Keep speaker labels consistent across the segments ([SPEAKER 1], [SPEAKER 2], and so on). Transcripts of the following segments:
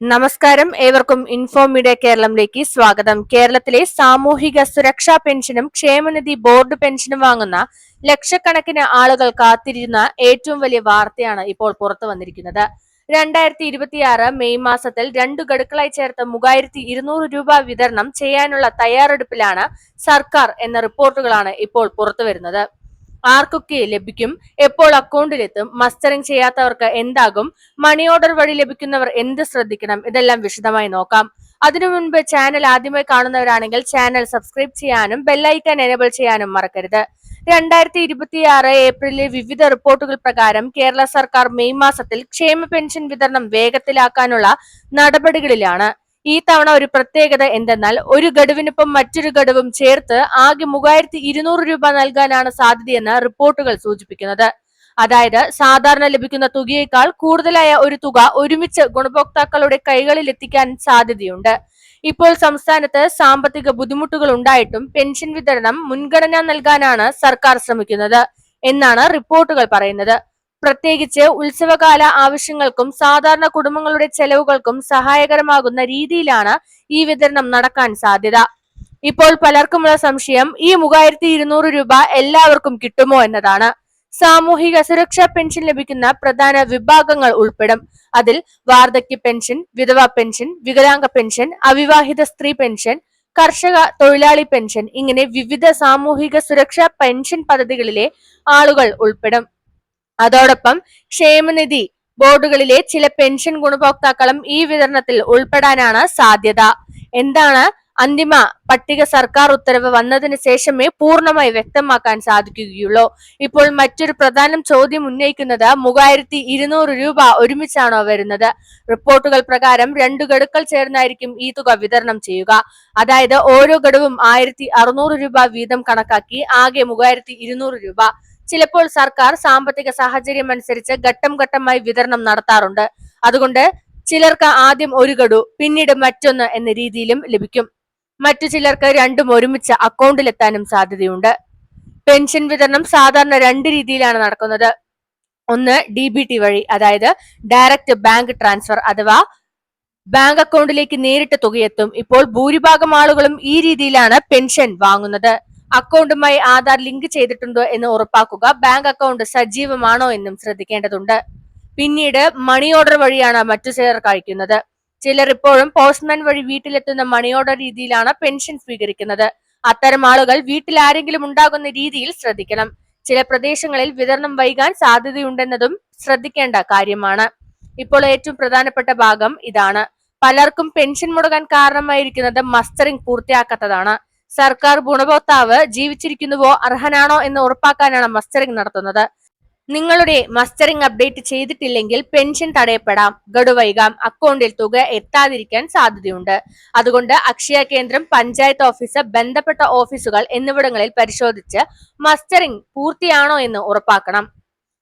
[SPEAKER 1] നമസ്കാരം, ഏവർക്കും info media കേരളത്തിലേക്ക് സ്വാഗതം. കേരളത്തിലെ സാമൂഹിക സുരക്ഷാ പെൻഷനും ക്ഷേമനിധി ബോർഡ് പെൻഷനും വാങ്ങുന്ന ലക്ഷക്കണക്കിന് ആളുകൾ കാത്തിരുന്ന ഏറ്റവും വലിയ വാർത്തയാണ് ഇപ്പോൾ പുറത്തു വന്നിരിക്കുന്നത്. 2026 മെയ് മാസത്തിൽ 2 ഗഡുക്കളായി ചേർത്ത് 3200 രൂപ വിതരണം ചെയ്യാനുള്ള തയ്യാറെടുപ്പിലാണ് സർക്കാർ എന്ന റിപ്പോർട്ടുകളാണ് ഇപ്പോൾ പുറത്തു വരുന്നത്. ആർക്കൊക്കെ ലഭിക്കും, എപ്പോൾ അക്കൗണ്ടിലെത്തും, മസ്റ്ററിംഗ് ചെയ്യാത്തവർക്ക് എന്താകും, മണി ഓർഡർ വഴി ലഭിക്കുന്നവർ എന്ത് ശ്രദ്ധിക്കണം, ഇതെല്ലാം വിശദമായി നോക്കാം. അതിനു മുൻപ് ചാനൽ ആദ്യമായി കാണുന്നവരാണെങ്കിൽ ചാനൽ സബ്സ്ക്രൈബ് ചെയ്യാനും ബെല്ലൈക്കൺ എനേബിൾ ചെയ്യാനും മറക്കരുത്. 2026 ഏപ്രിലിലെ വിവിധ റിപ്പോർട്ടുകൾ പ്രകാരം കേരള സർക്കാർ മെയ് മാസത്തിൽ ക്ഷേമ പെൻഷൻ വിതരണം വേഗത്തിലാക്കാനുള്ള നടപടികളിലാണ്. ഈ തവണ ഒരു പ്രത്യേകത എന്തെന്നാൽ ഒരു ഗഡുവിനൊപ്പം മറ്റൊരു ഗഡുവും ചേർത്ത് ആകെ 3200 രൂപ നൽകാനാണ് സാധ്യതയെന്ന് റിപ്പോർട്ടുകൾ സൂചിപ്പിക്കുന്നത്. അതായത് സാധാരണ ലഭിക്കുന്ന തുകയേക്കാൾ കൂടുതലായ ഒരു തുക ഒരുമിച്ച് ഗുണഭോക്താക്കളുടെ കൈകളിൽ എത്തിക്കാൻ സാധ്യതയുണ്ട്. ഇപ്പോൾ സംസ്ഥാനത്ത് സാമ്പത്തിക ബുദ്ധിമുട്ടുകൾ ഉണ്ടായിട്ടും പെൻഷൻ വിതരണം മുൻഗണന നൽകാനാണ് സർക്കാർ ശ്രമിക്കുന്നത് എന്നാണ് റിപ്പോർട്ടുകൾ പറയുന്നത്. പ്രത്യേകിച്ച് ഉത്സവകാല ആവശ്യങ്ങൾക്കും സാധാരണ കുടുംബങ്ങളുടെ ചെലവുകൾക്കും സഹായകരമാകുന്ന രീതിയിലാണ് ഈ വിതരണം നടക്കാൻ സാധ്യത. ഇപ്പോൾ പലർക്കുമുള്ള സംശയം ഈ 3200 രൂപ എല്ലാവർക്കും കിട്ടുമോ എന്നതാണ്. സാമൂഹിക സുരക്ഷാ പെൻഷൻ ലഭിക്കുന്ന പ്രധാന വിഭാഗങ്ങൾ ഉൾപ്പെടും. അതിൽ വാർദ്ധക്യ പെൻഷൻ, വിധവാ പെൻഷൻ, വികലാംഗ പെൻഷൻ, അവിവാഹിത സ്ത്രീ പെൻഷൻ, കർഷക തൊഴിലാളി പെൻഷൻ ഇങ്ങനെ വിവിധ സാമൂഹിക സുരക്ഷാ പെൻഷൻ പദ്ധതികളിലെ ആളുകൾ ഉൾപ്പെടും. അതോടൊപ്പം ക്ഷേമനിധി ബോർഡുകളിലെ ചില പെൻഷൻ ഗുണഭോക്താക്കളും ഈ വിതരണത്തിൽ ഉൾപ്പെടാനാണ് സാധ്യത. എന്താണ് അന്തിമ പട്ടിക സർക്കാർ ഉത്തരവ് വന്നതിന് ശേഷമേ പൂർണ്ണമായി വ്യക്തമാക്കാൻ സാധിക്കുകയുള്ളൂ. ഇപ്പോൾ മറ്റൊരു പ്രധാന ചോദ്യം ഉന്നയിക്കുന്നത് 3200 രൂപ ഒരുമിച്ചാണോ വരുന്നത്? റിപ്പോർട്ടുകൾ പ്രകാരം 2 ഗഡുക്കൾ ചേർന്നായിരിക്കും ഈ തുക വിതരണം ചെയ്യുക. അതായത് ഓരോ ഗഡുവും 1600 രൂപ വീതം കണക്കാക്കി ആകെ 3200 രൂപ. ചിലപ്പോൾ സർക്കാർ സാമ്പത്തിക സാഹചര്യം അനുസരിച്ച് ഘട്ടം ഘട്ടമായി വിതരണം നടത്താറുണ്ട്. അതുകൊണ്ട് ചിലർക്ക് ആദ്യം ഒരു ഗഡു പിന്നീട് മറ്റൊന്ന് എന്ന രീതിയിലും ലഭിക്കും. മറ്റു ചിലർക്ക് രണ്ടും ഒരുമിച്ച് അക്കൗണ്ടിലെത്താനും സാധ്യതയുണ്ട്. പെൻഷൻ വിതരണം സാധാരണ 2 രീതിയിലാണ് നടക്കുന്നത്. ഒന്ന് DBT വഴി, അതായത് ഡയറക്റ്റ് ബാങ്ക് ട്രാൻസ്ഫർ അഥവാ ബാങ്ക് അക്കൗണ്ടിലേക്ക് നേരിട്ട് തുകയെത്തും. ഇപ്പോൾ ഭൂരിഭാഗം ആളുകളും ഈ രീതിയിലാണ് പെൻഷൻ വാങ്ങുന്നത്. അക്കൗണ്ടുമായി ആധാർ ലിങ്ക് ചെയ്തിട്ടുണ്ടോ എന്ന് ഉറപ്പാക്കുക. ബാങ്ക് അക്കൗണ്ട് സജീവമാണോ എന്നും ശ്രദ്ധിക്കേണ്ടതുണ്ട്. പിന്നീട് മണി ഓർഡർ വഴിയാണ് മറ്റു ചിലർ കഴിക്കുന്നത്. ചിലർ ഇപ്പോഴും പോസ്റ്റ്മാൻ വഴി വീട്ടിലെത്തുന്ന മണി ഓർഡർ രീതിയിലാണ് പെൻഷൻ സ്വീകരിക്കുന്നത്. അത്തരം ആളുകൾ വീട്ടിൽ ആരെങ്കിലും ഉണ്ടാകുന്ന രീതിയിൽ ശ്രദ്ധിക്കണം. ചില പ്രദേശങ്ങളിൽ വിതരണം വൈകാൻ സാധ്യതയുണ്ടെന്നതും ശ്രദ്ധിക്കേണ്ട കാര്യമാണ്. ഇപ്പോൾ ഏറ്റവും പ്രധാനപ്പെട്ട ഭാഗം ഇതാണ്. പലർക്കും പെൻഷൻ മുടങ്ങാൻ കാരണമായിരിക്കുന്നത് മസ്റ്ററിംഗ് പൂർത്തിയാക്കാത്തതാണ്. സർക്കാർ ഗുണഭോക്താവ് ജീവിച്ചിരിക്കുന്നുവോ അർഹനാണോ എന്ന് ഉറപ്പാക്കാനാണ് മസ്റ്ററിംഗ് നടത്തുന്നത്. നിങ്ങളുടെ മസ്റ്ററിംഗ് അപ്ഡേറ്റ് ചെയ്തിട്ടില്ലെങ്കിൽ പെൻഷൻ തടയപ്പെടാം, ഗഡു വൈകാം, അക്കൗണ്ടിൽ തുക എത്താതിരിക്കാൻ സാധ്യതയുണ്ട്. അതുകൊണ്ട് അക്ഷയ കേന്ദ്രം, പഞ്ചായത്ത് ഓഫീസ്, ബന്ധപ്പെട്ട ഓഫീസുകൾ എന്നിവിടങ്ങളിൽ പരിശോധിച്ച് മസ്റ്ററിംഗ് പൂർത്തിയാണോ എന്ന് ഉറപ്പാക്കണം.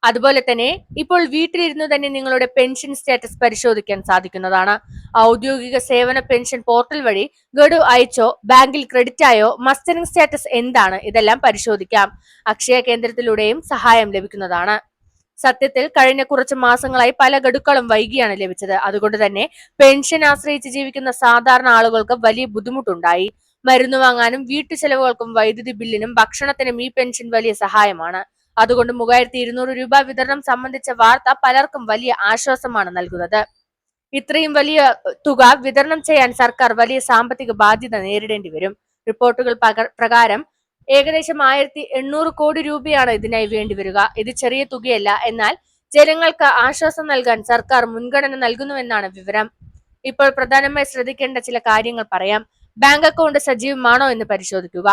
[SPEAKER 1] അതുപോലെ തന്നെ ഇപ്പോൾ വീട്ടിലിരുന്ന് തന്നെ നിങ്ങളുടെ പെൻഷൻ സ്റ്റാറ്റസ് പരിശോധിക്കാൻ സാധിക്കുന്നതാണ്. ഔദ്യോഗിക സേവന പെൻഷൻ പോർട്ടൽ വഴി ഗഡു അയച്ചോ, ബാങ്കിൽ ക്രെഡിറ്റ് ആയോ, മസ്റ്ററിംഗ് സ്റ്റാറ്റസ് എന്താണ്, ഇതെല്ലാം പരിശോധിക്കാം. അക്ഷയ കേന്ദ്രത്തിലൂടെയും സഹായം ലഭിക്കുന്നതാണ്. സത്യത്തിൽ കഴിഞ്ഞ കുറച്ച് മാസങ്ങളായി പല ഗഡുക്കളും വൈകിയാണ് ലഭിച്ചത്. അതുകൊണ്ട് തന്നെ പെൻഷൻ ആശ്രയിച്ച് ജീവിക്കുന്ന സാധാരണ ആളുകൾക്ക് വലിയ ബുദ്ധിമുട്ടുണ്ടായി. മരുന്ന് വാങ്ങാനും വീട്ടു ചെലവുകൾക്കും വൈദ്യുതി ബില്ലിനും ഭക്ഷണത്തിനും ഈ പെൻഷൻ വലിയ സഹായമാണ്. അതുകൊണ്ട് 3200 രൂപ വിതരണം സംബന്ധിച്ച വാർത്ത പലർക്കും വലിയ ആശ്വാസമാണ് നൽകുന്നത്. ഇത്രയും വലിയ തുക വിതരണം ചെയ്യാൻ സർക്കാർ വലിയ സാമ്പത്തിക ബാധ്യത നേരിടേണ്ടി വരും. റിപ്പോർട്ടുകൾ പ്രകാരം ഏകദേശം 1800 കോടി രൂപയാണ് ഇതിനായി വേണ്ടിവരിക. ഇത് ചെറിയ തുകയല്ല. എന്നാൽ ജനങ്ങൾക്ക് ആശ്വാസം നൽകാൻ സർക്കാർ മുൻഗണന നൽകുന്നുവെന്നാണ് വിവരം. ഇപ്പോൾ പ്രധാനമായി ശ്രദ്ധിക്കേണ്ട ചില കാര്യങ്ങൾ പറയാം. ബാങ്ക് അക്കൗണ്ട് സജീവമാണോ എന്ന് പരിശോധിക്കുക.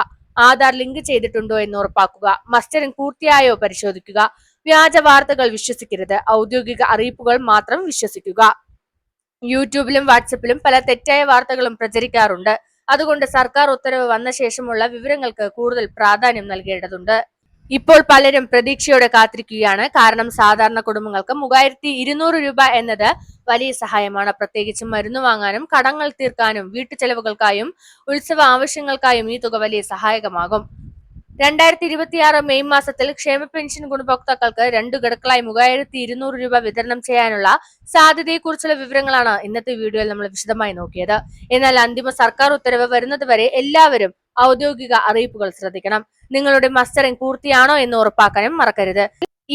[SPEAKER 1] ആധാർ ലിങ്ക് ചെയ്തിട്ടുണ്ടോ എന്ന് ഉറപ്പാക്കുക. മസ്റ്ററിംഗ് പൂർത്തിയായോ പരിശോധിക്കുക. വ്യാജ വാർത്തകൾ വിശ്വസിക്കരുത്. ഔദ്യോഗിക അറിയിപ്പുകൾ മാത്രം വിശ്വസിക്കുക. യൂട്യൂബിലും വാട്സപ്പിലും പല തെറ്റായ വാർത്തകളും പ്രചരിക്കാറുണ്ട്. അതുകൊണ്ട് സർക്കാർ ഉത്തരവ് വന്ന ശേഷമുള്ള വിവരങ്ങൾക്ക് കൂടുതൽ പ്രാധാന്യം നൽകേണ്ടതുണ്ട്. ഇപ്പോൾ പലരും പ്രതീക്ഷയോടെ കാത്തിരിക്കുകയാണ്. കാരണം സാധാരണ കുടുംബങ്ങൾക്ക് 3200 രൂപ എന്നത് വലിയ സഹായമാണ്. പ്രത്യേകിച്ചും മരുന്ന് വാങ്ങാനും കടങ്ങൾ തീർക്കാനും വീട്ടു ചെലവുകൾക്കായും ഉത്സവ ആവശ്യങ്ങൾക്കായും ഈ തുക വലിയ സഹായകമാകും. 2026 മെയ് മാസത്തിൽ ക്ഷേമ പെൻഷൻ ഗുണഭോക്താക്കൾക്ക് 2 ഗഡുക്കളായി 3200 രൂപ വിതരണം ചെയ്യാനുള്ള സാധ്യതയെക്കുറിച്ചുള്ള വിവരങ്ങളാണ് ഇന്നത്തെ വീഡിയോയിൽ നമ്മൾ വിശദമായി നോക്കിയത്. എന്നാൽ അന്തിമ സർക്കാർ ഉത്തരവ് വരുന്നത് വരെ എല്ലാവരും ഔദ്യോഗിക അറിയിപ്പുകൾ ശ്രദ്ധിക്കണം. നിങ്ങളുടെ മസ്റ്ററിംഗ് പൂർത്തിയാണോ എന്ന് ഉറപ്പാക്കാനും മറക്കരുത്.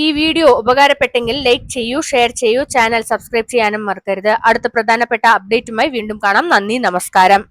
[SPEAKER 1] ഈ വീഡിയോ ഉപകാരപ്പെട്ടെങ്കിൽ ലൈക്ക് ചെയ്യൂ, ഷെയർ ചെയ്യൂ, ചാനൽ സബ്സ്ക്രൈബ് ചെയ്യാനും മറക്കരുത്. അടുത്ത പ്രധാനപ്പെട്ട അപ്ഡേറ്റുമായി വീണ്ടും കാണാം. നന്ദി, നമസ്കാരം.